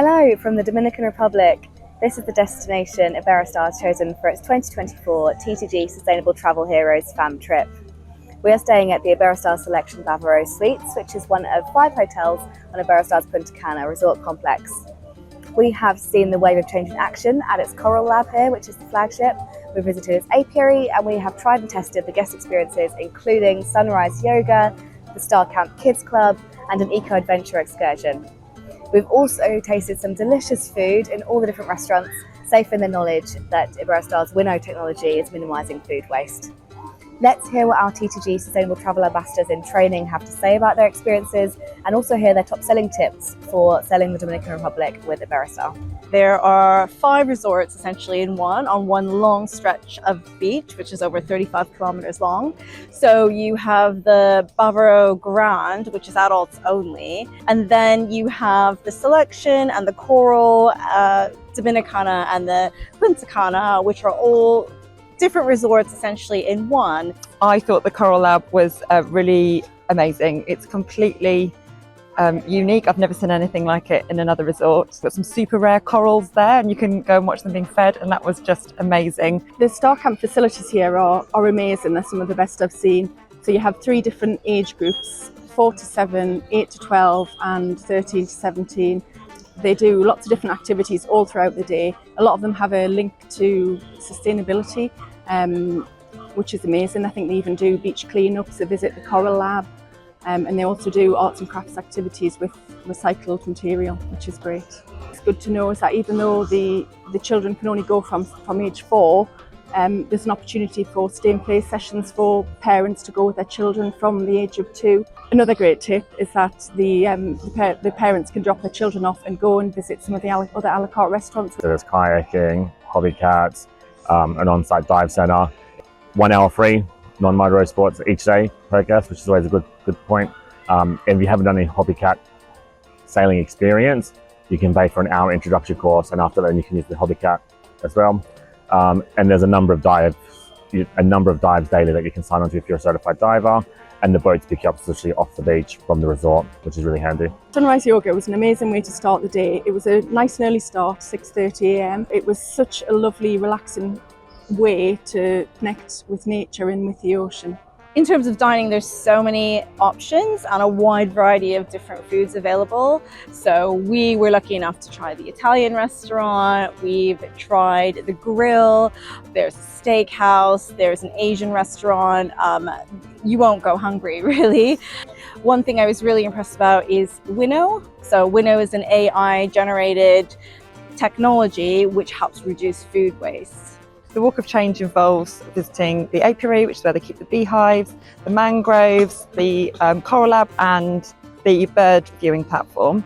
Hello from the Dominican Republic. This is the destination Iberostar has chosen for its 2024 TTG Sustainable Travel Heroes fam trip. We are staying at the Iberostar Selection Bavaro Suites, which is one of 5 hotels on Iberostar's Punta Cana resort complex. We have seen the wave of change in action at its Coral Lab here, which is the flagship. We visited its apiary and we have tried and tested the guest experiences, including sunrise yoga, the Star Camp Kids Club, and an eco-adventure excursion. We've also tasted some delicious food in all the different restaurants, safe in the knowledge that Iberostar's Winnow technology is minimising food waste. Let's hear what our TTG Sustainable Travel Ambassadors in training have to say about their experiences, and also hear their top selling tips for selling the Dominican Republic with Iberostar. There are 5 resorts essentially in one, on one long stretch of beach, which is over 35 kilometers long. So you have the Bavaro Grand, which is adults only, and then you have the Selection and the Coral, Dominicana and the Punta Cana, which are all different resorts essentially in one. I thought the Coral Lab was really amazing. It's completely unique. I've never seen anything like it in another resort. It's got some super rare corals there and you can go and watch them being fed, and that was just amazing. The Star Camp facilities here are amazing. They're some of the best I've seen. So you have 3 different age groups, 4 to 7, 8 to 12 and 13 to 17. They do lots of different activities all throughout the day. A lot of them have a link to sustainability, which is amazing. I think they even do beach cleanups, they visit the Coral Lab, and they also do arts and crafts activities with recycled material, which is great. It's good to know is that even though the children can only go from age 4, there's an opportunity for stay and play sessions for parents to go with their children from the age of 2. Another great tip is that the parents can drop their children off and go and visit some of the other a la carte restaurants. There's kayaking, hobby cats, an on-site dive centre, 1 hour free non-motorized sports each day per guest, which is always a good point. And if you haven't done any hobby cat sailing experience, you can pay for an hour introductory course, and after that you can use the hobby cat as well. And there's a number of dives daily that you can sign on to if you're a certified diver, and the boats pick you up literally off the beach from the resort, which is really handy. Sunrise yoga was an amazing way to start the day. It was a nice and early start, 6:30 a.m. It was such a lovely, relaxing way to connect with nature and with the ocean. In terms of dining, there's so many options and a wide variety of different foods available. So we were lucky enough to try the Italian restaurant, we've tried the grill, there's a steakhouse, there's an Asian restaurant. You won't go hungry, really. One thing I was really impressed about is Winnow. So Winnow is an AI-generated technology which helps reduce food waste. The walk of change involves visiting the apiary, which is where they keep the beehives, the mangroves, the Coral Lab and the bird viewing platform.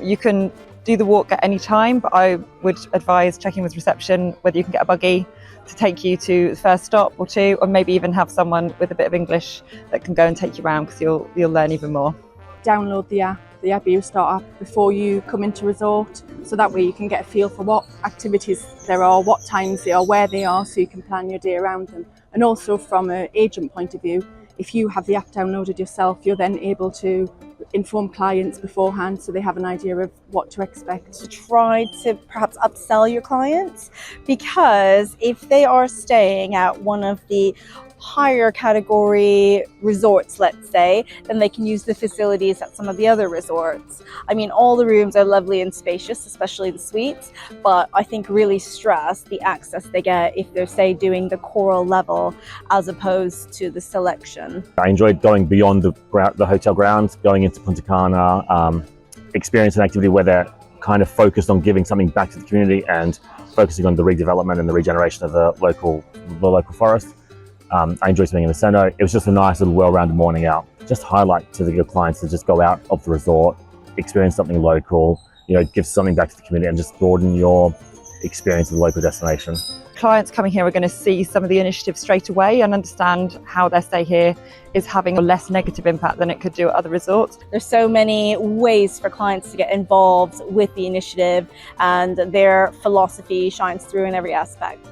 You can do the walk at any time, but I would advise checking with reception whether you can get a buggy to take you to the first stop or 2, or maybe even have someone with a bit of English that can go and take you around, because you'll learn even more. Download the app, the Iberostar app, before you come into resort, so that way you can get a feel for what activities there are, what times they are, where they are, so you can plan your day around them. And also from an agent point of view, if you have the app downloaded yourself, you're then able to inform clients beforehand so they have an idea of what to expect. To try to perhaps upsell your clients, because if they are staying at one of the higher category resorts, let's say, then they can use the facilities at some of the other resorts. I mean, all the rooms are lovely and spacious, especially the suites, but I think really stress the access they get if they're, say, doing the Coral level as opposed to the Selection. I enjoyed going beyond the hotel grounds, going into Punta Cana, experiencing an activity where they're kind of focused on giving something back to the community and focusing on the redevelopment and the regeneration of the local forest. I enjoyed spending in the centre. It was just a nice little well-rounded morning out. Just highlight to your clients to just go out of the resort, experience something local, give something back to the community and just broaden your experience of the local destination. Clients coming here are going to see some of the initiatives straight away and understand how their stay here is having a less negative impact than it could do at other resorts. There's so many ways for clients to get involved with the initiative, and their philosophy shines through in every aspect.